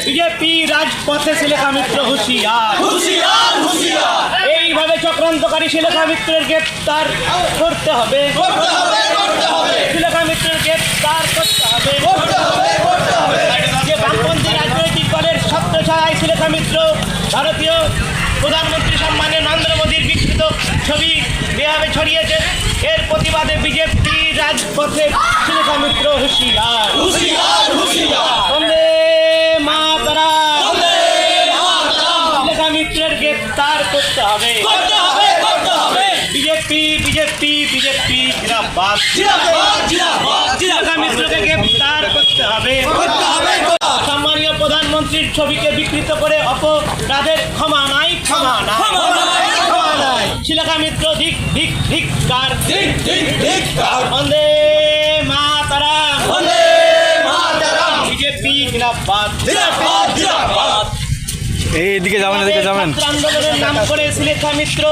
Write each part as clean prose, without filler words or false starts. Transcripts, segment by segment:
BJP রাজপথে শ্রীলেখা মিত্র হুঁশিয়ার, হুঁশিয়ার হুঁশিয়ার। এইভাবে চক্রান্তকারী শ্রীলেখা মিত্রের গ্রেপ্তার করতে হবে, করতে হবে করতে হবে শ্রীলেখা মিত্রের গ্রেপ্তার করতে হবে। করতে হবে করতে হবে। যে বামপন্থী রাজনৈতিক দলের ছত্রছায়ায় শ্রীলেখা মিত্র ভারতীয় প্রধানমন্ত্রী সম্মানীয় নরেন্দ্র মোদীর বিকৃত ছবি যেভাবে ছড়িয়েছে, এর প্রতিবাদে বিজেপি রাজপথে শ্রীলেখা মিত্র হুঁশিয়ার, হুঁশিয়ার হুঁশিয়ার। বন্দে মাতরম, বন্দে মাতরম। শ্রীলেখা মিত্রের গ্রেপ্তার করতে হবে, করতে হবে করতে হবে। বিজেপি বিজেপি বিজেপি জিন্দাবাদ, জিন্দাবাদ জিন্দাবাদ শ্রীলেখা মিত্রকে গ্রেপ্তার করতে হবে। করতে হবে। সম্মানীয় প্রধানমন্ত্রীর ছবিকে বিকৃত করে অপরাধের ক্ষমা নাই, ক্ষমা নাই, ক্ষমা নাই। শ্রীলেখা মিত্র ধিক ধিক ধিক্কার, ঠিক ঠিক ঠিক। বন্দে মাতরম, বন্দে মাতরম। বিজেপি জিন্দাবাদ। জিন্দাবাদ জিন্দাবাদ। এইদিকে যাবেন, এদিকে যাবেন। ছাত্র আন্দোলনের নাম করে শ্রীলেখা মিত্র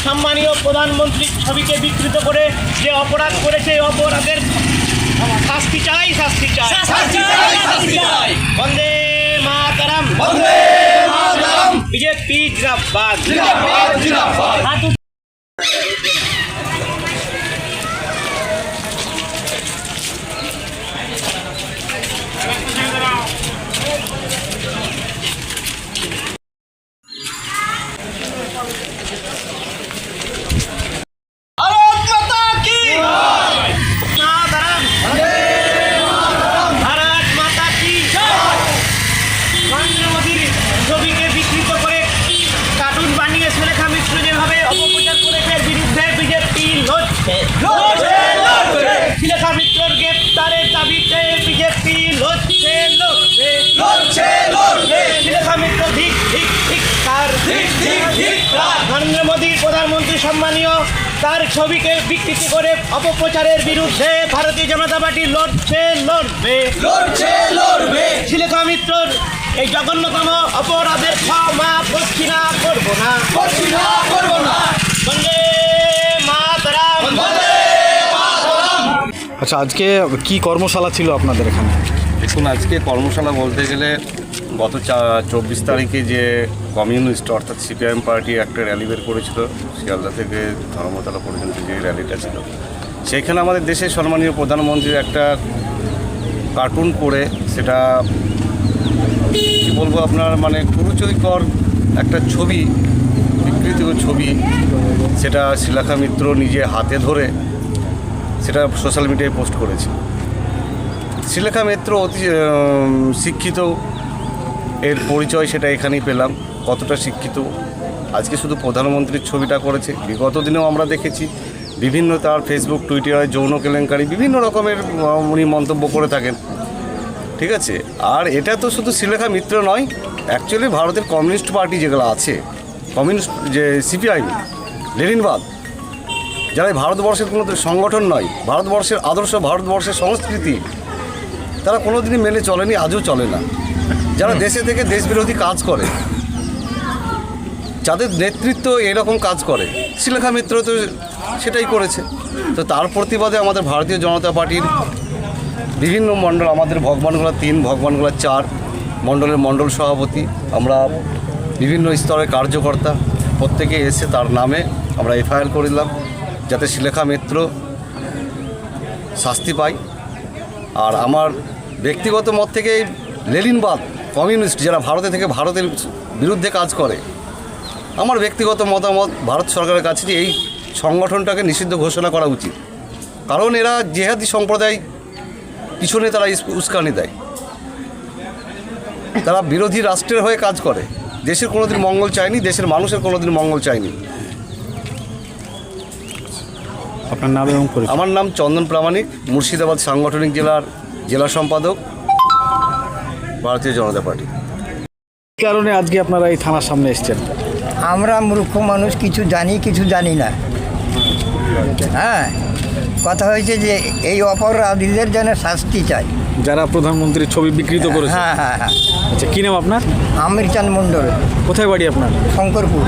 সম্মানীয় প্রধানমন্ত্রীর ছবিকে বিকৃত করে যে অপরাধ করেছে, এই অপরাধের শাস্তি চাই, শাস্তি চাই। শাস্তি চাই শাস্তি চাই। বন্দে মাতরম, বন্দে মাতরম। বিজেপি জিন্দাবাদ। জিন্দাবাদ জিন্দাবাদ। ভারত মাতা কি মাতরম, ভারত মাতা কি জয়। নরেন্দ্র মোদীর ছবিকে বিকৃত করে কার্টুন বানিয়ে শ্রীলেখা মিত্র যেভাবে অপপ্রচার করেছে, বিরুদ্ধে বিজেপি লড়ছে, লড়ছে লড়ছে শ্রীলেখা মিত্রের গ্রেপ্তারের দাবিতে বিজেপি লড়ছে, লড়ছে, লড়ছে লড়ছে। শ্রীলেখা মিত্র ধিক ধিক ধিক্কার, ঠিক ঠিক ঠিক। নরেন্দ্র মোদী প্রধানমন্ত্রী সম্মানীয় তার ছবিকে বিকৃতি করে অপপ্রচারের বিরুদ্ধে ভারতীয় জনতা পার্টি লড়ছে, লড়বে। লড়ছে লড়বে। শ্রীলেখা মিত্রর এই জঘন্যতম অপরাধের ক্ষমা করছি না, করবো না। করছি না করবো না। বন্দে মাতরম। বন্দে মাতরম। আচ্ছা, আজকে কি কর্মশালা ছিল আপনাদের এখানে? দেখুন, আজকে কর্মশালা বলতে গেলে গত 24 তারিখে যে কমিউনিস্ট অর্থাৎ সিপিআইএম পার্টি একটা র্যালি বের করেছিল শিয়ালদা থেকে ধর্মতলা পর্যন্ত, যে র্যালিটা ছিল, সেইখানে আমাদের দেশের সম্মানীয় প্রধানমন্ত্রীর একটা কার্টুন করে, সেটা কী বলবো আপনার, মানে কুরুচিকর একটা ছবি, বিকৃত ছবি, সেটা শ্রীলেখা মিত্র নিজে হাতে ধরে সেটা সোশ্যাল মিডিয়ায় পোস্ট করেছে। শ্রীলেখা মিত্র অতি শিক্ষিত, এর পরিচয় সেটা এখানেই পেলাম, কতটা শিক্ষিত। আজকে শুধু প্রধানমন্ত্রীর ছবিটা করেছে, বিগত দিনেও আমরা দেখেছি বিভিন্ন তার ফেসবুক টুইটারে যৌন কেলেঙ্কারি বিভিন্ন রকমের উনি মন্তব্য করে থাকেন, ঠিক আছে। আর এটা তো শুধু শ্রীলেখা মিত্র নয়, অ্যাকচুয়ালি ভারতের কমিউনিস্ট পার্টি যেগুলো আছে, কমিউনিস্ট যে সিপিআই, লেনিনবাদ, যারা ভারতবর্ষের কোনো সংগঠন নয়, ভারতবর্ষের আদর্শ, ভারতবর্ষের সংস্কৃতি তারা কোনোদিনই মেনে চলেনি, আজও চলে না। যারা দেশে থেকে দেশবিরোধী কাজ করে, যাদের নেতৃত্ব এরকম কাজ করে, শ্রীলেখা মিত্র তো সেটাই করেছে। তো তার প্রতিবাদে আমাদের ভারতীয় জনতা পার্টির বিভিন্ন মণ্ডল, আমাদের ভগবানগোলা 3, ভগবানগোলা 4 মণ্ডলের মণ্ডল সভাপতি, আমরা বিভিন্ন স্তরের কার্যকর্তা প্রত্যেকে এসে তার নামে আমরা এফআইআর করিলাম, যাতে শ্রীলেখা মিত্র শাস্তি পায়। আর আমার ব্যক্তিগত মত থেকে লেনিনবাদ, কমিউনিস্ট যারা ভারতে থেকে ভারতের বিরুদ্ধে কাজ করে, আমার ব্যক্তিগত মতামত ভারত সরকারের কাছে যে এই সংগঠনটাকে নিষিদ্ধ ঘোষণা করা উচিত। কারণ এরা জেহাদি সম্প্রদায় পিছনে তারা উস্কানি দেয়, তারা বিরোধী রাষ্ট্রের হয়ে কাজ করে, দেশের কোনোদিন মঙ্গল চায়নি, দেশের মানুষের কোনোদিন মঙ্গল চায়নি। আপনার নাম এবং পরিচয়? আমার নাম চন্দন প্রামাণিক, মুর্শিদাবাদ সাংগঠনিক জেলার জেলা সম্পাদক, ভারতীয় জনতা পার্টি। কী কারণে আজকে আপনারা এই থানার সামনে এসেছেন? আমরা মূর্খ মানুষ, কিছু জানি কিছু জানি না। হ্যাঁ, কথা হয়েছে যে এই অপরাধীদের যেন শাস্তি চাই, যারা প্রধানমন্ত্রীর ছবি বিকৃত করেছে। হ্যাঁ হ্যাঁ হ্যাঁ। আচ্ছা, কী নাম আপনার? আমির চাঁদ মণ্ডল, কোথায় বাড়ি আপনার? শঙ্করপুর।